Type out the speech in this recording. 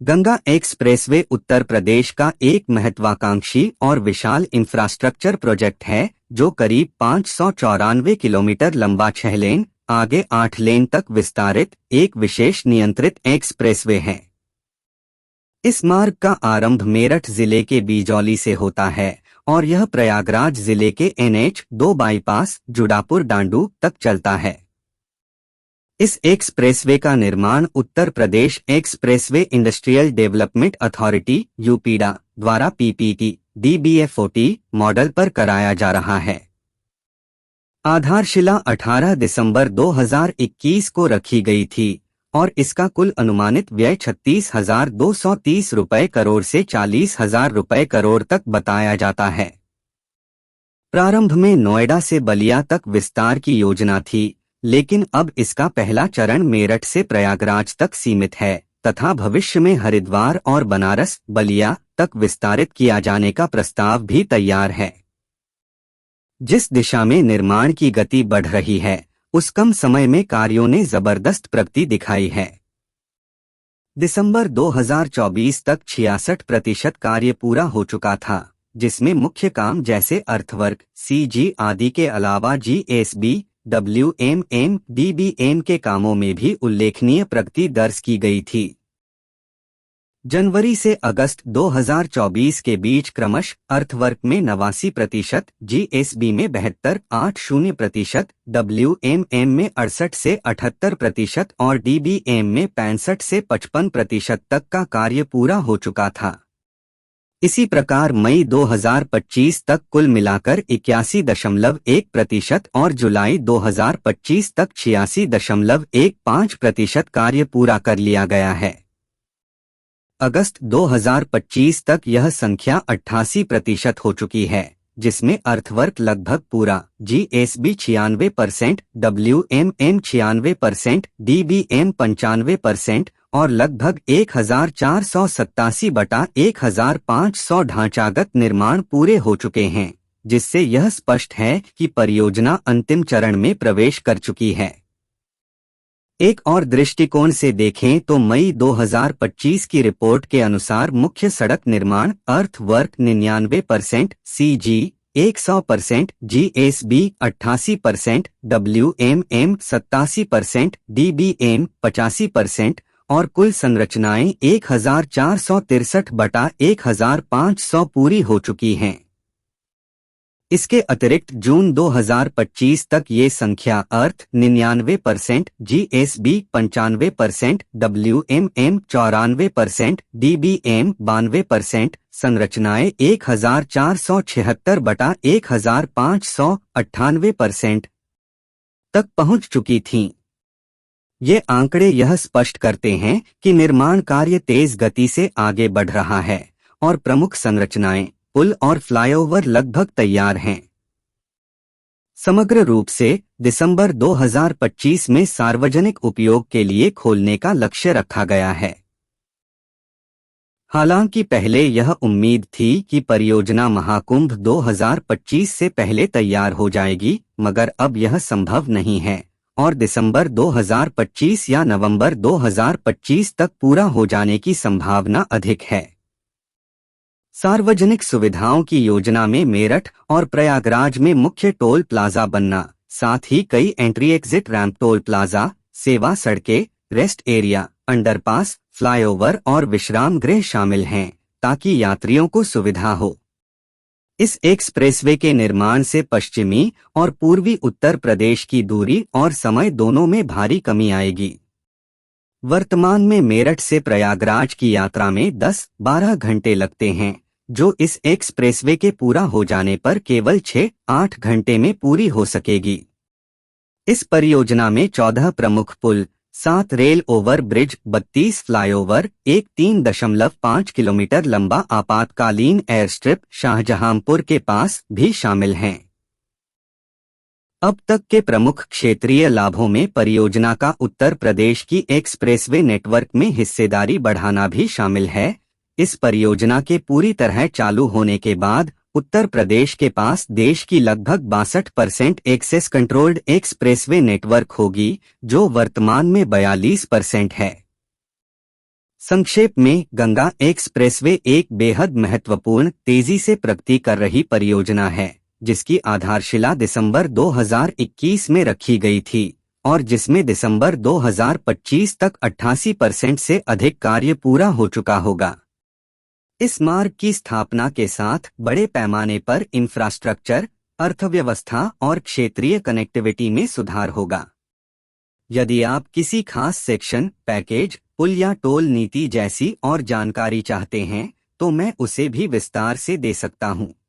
Ganga expressway Uttar Pradesh का एक महत्वाकांक्षी और विशाल इंफ्रास्ट्रक्चर प्रोजेक्ट है जो करीब 594 किलोमीटर लंबा 6 लेन आगे 8 लेन तक विस्तारित एक विशेष नियंत्रित एक्सप्रेसवे है। इस मार्ग का आरंभ मेरठ जिले के बीजौली से होता है और यह प्रयागराज जिले के NH-2 बाईपास जुडापुर डांडू तक चलता है। इस एक्सप्रेसवे का निर्माण Uttar Pradesh expressway industrial development authority UPEIDA द्वारा PPP DBFOT मॉडल पर कराया जा रहा है। आधारशिला 18 दिसंबर 2021 को रखी गई थी और इसका कुल अनुमानित व्यय 36,230 रुपए करोड़ से 40,000 रुपए करोड़ तक बताया जाता है। प्रारंभ में नोएडा से बलिया तक विस्तार की योजना थी, लेकिन अब इसका पहला चरण मेरठ से प्रयागराज तक सीमित है तथा भविष्य में हरिद्वार और बनारस बलिया तक विस्तारित किया जाने का प्रस्ताव भी तैयार है। जिस दिशा में निर्माण की गति बढ़ रही है उस कम समय में कार्यों ने जबरदस्त प्रगति दिखाई है। दिसंबर 2024 तक 66% कार्य पूरा हो चुका था, जिसमें मुख्य काम जैसे अर्थवर्क, CG आदि के अलावा GSB, WMM, DBM के कामों में भी उल्लेखनीय प्रगति दर्ज की गई थी। जनवरी से अगस्त 2024 के बीच क्रमशः अर्थवर्क में 89%, GSB में 72.80%, WMM में 68 से 78% और DBM में 65 से 55% तक का कार्य पूरा हो चुका था। इसी प्रकार मई 2025 तक कुल मिलाकर 81.1% और जुलाई 2025 तक 86.15% कार्य पूरा कर लिया गया है। अगस्त 2025 तक यह संख्या 88% हो चुकी है, जिसमें अर्थवर्क लगभग पूरा, GSB 96%, WMM 96%, DBM 95% और लगभग 1487/1500 ढांचागत निर्माण पूरे हो चुके हैं, जिससे यह स्पष्ट है कि परियोजना अंतिम चरण में प्रवेश कर चुकी है। एक और दृष्टिकोण से देखें तो मई 2025 की रिपोर्ट के अनुसार मुख्य सड़क निर्माण earthwork 99%, CG 100%, GSB 88%, WMM 87%, DBM 85% और कुल संरचनाएं 1463/1500 पूरी हो चुकी हैं। इसके अतिरिक्त जून 2025 तक ये संख्या अर्थ 99%, GSB 95%, WMM 94%, DBM 92%, संरचनाएं 1476/1598% तक पहुंच चुकी थीं। ये आंकड़े यह स्पष्ट करते हैं कि निर्माण कार्य तेज गति से आगे बढ़ रहा है और प्रमुख संरचनाएं, पुल और फ्लाईओवर लगभग तैयार हैं। समग्र रूप से दिसंबर 2025 में सार्वजनिक उपयोग के लिए खोलने का लक्ष्य रखा गया है। हालांकि पहले यह उम्मीद थी कि परियोजना महाकुंभ 2025 से पहले तैयार हो जाएगी, मगर अब यह संभव नहीं है और दिसंबर 2025 या नवंबर 2025 तक पूरा हो जाने की संभावना अधिक है। सार्वजनिक सुविधाओं की योजना में मेरठ और प्रयागराज में मुख्य टोल प्लाजा बनना, साथ ही कई entry exit ramp, toll plaza, सेवा सड़कें, रेस्ट एरिया, अंडरपास, फ्लाईओवर और विश्राम गृह शामिल हैं, ताकि यात्रियों को सुविधा हो। इस एक्सप्रेसवे के निर्माण से पश्चिमी और पूर्वी उत्तर प्रदेश की दूरी और समय दोनों में भारी कमी आएगी। वर्तमान में मेरठ से प्रयागराज की यात्रा में 10-12 घंटे लगते हैं, जो इस एक्सप्रेसवे के पूरा हो जाने पर केवल 6-8 घंटे में पूरी हो सकेगी। इस परियोजना में 14 प्रमुख पुल, 7 रेल ओवर ब्रिज, 32 फ्लाईओवर, एक 3.5 किलोमीटर लंबा आपातकालीन एयर स्ट्रिप शाहजहांपुर के पास भी शामिल हैं। अब तक के प्रमुख क्षेत्रीय लाभों में परियोजना का उत्तर प्रदेश की एक्सप्रेसवे नेटवर्क में हिस्सेदारी बढ़ाना भी शामिल है। इस परियोजना के पूरी तरह चालू होने के बाद उत्तर प्रदेश के पास देश की लगभग 62% एक्सेस कंट्रोल्ड एक्सप्रेसवे नेटवर्क होगी, जो वर्तमान में 42% है। संक्षेप में, गंगा एक्सप्रेसवे एक बेहद महत्वपूर्ण, तेजी से प्रगति कर रही परियोजना है, जिसकी आधारशिला दिसंबर 2021 में रखी गई थी और जिसमें दिसंबर 2025 तक 88% से अधिक कार्य पूरा हो चुका होगा। इस मार्ग की स्थापना के साथ बड़े पैमाने पर इंफ्रास्ट्रक्चर, अर्थव्यवस्था और क्षेत्रीय कनेक्टिविटी में सुधार होगा। यदि आप किसी खास सेक्शन, पैकेज, पुल या टोल नीति जैसी और जानकारी चाहते हैं, तो मैं उसे भी विस्तार से दे सकता हूं।